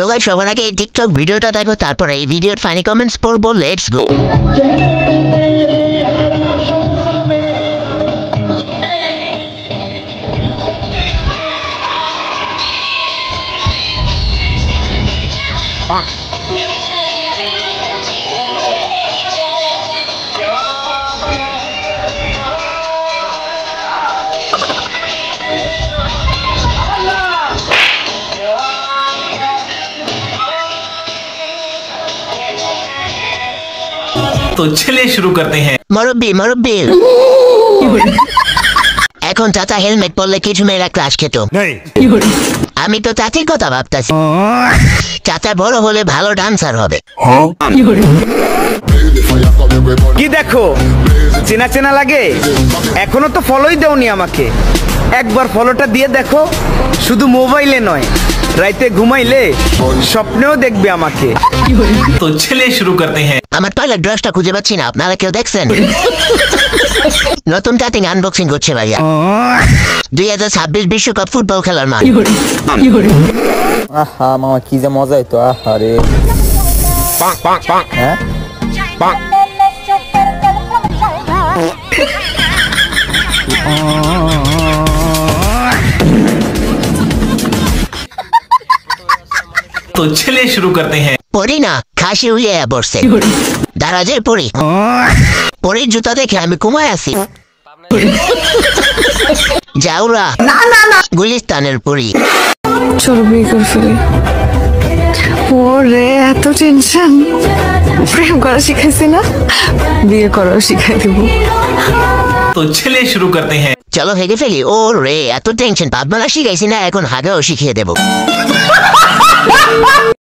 তো গাইস সবার আগে এই টিকটক ভিডিওটা দেখো, তারপরে এই ভিডিওর ফানি কমেন্টস পড়বো। Let's go. तो चलिए शुरू करते हैं। মুরব্বি এখন চাচা হেলমেট পরলে কিছু মেয়েরা ক্লাস খেত। আমি তো চাচির কথা ভাবতেছি, চাচা বড় হলে ভালো ডান্সার হবে। কি দেখো চেনা চেনা লাগে? এখনো তো ফলোই দেওনি আমাকে, একবার ফলোটা দিয়ে দেখো। শুধু মোবাইলে নয়, রাইতে ঘুমাইলে স্বপ্নেও দেখবে আমাকে। तो चलिए शुरू करते हैं। আমার টয়লেট ব্রাশটা খুঁজে পাচ্ছি না, আপনারা কেউ দেখছেন? নতুন কাটিং আনবক্সিং করছে ভাইয়া। 2026 বিশ্বকাপ ফুটবল খেলার মাঠ। আহা মামা কি যে মজা হইতো। আরে হ্যাঁ तो चलिए शुरू करते हैं। পড়ি না, খাসি হইয়া পড়ছে। দারাজের পড়ি, পরির জুতা দেখে আমি ঘুমায় আছি। যাওরা গুলিস্তানের পড়ি। চলো বিয়ে করে ফেলি। ওরে এত টেনশন, প্রেম করা শিখাইছি না, বিয়ে করাও শিখাই দিব। तो चलिए शुरू करते हैं। চলো হেগে ফেলি। ও রে এত টেনশন, ভাবনা শিখাইছি না, এখন হাগেও শিখিয়ে দেবো।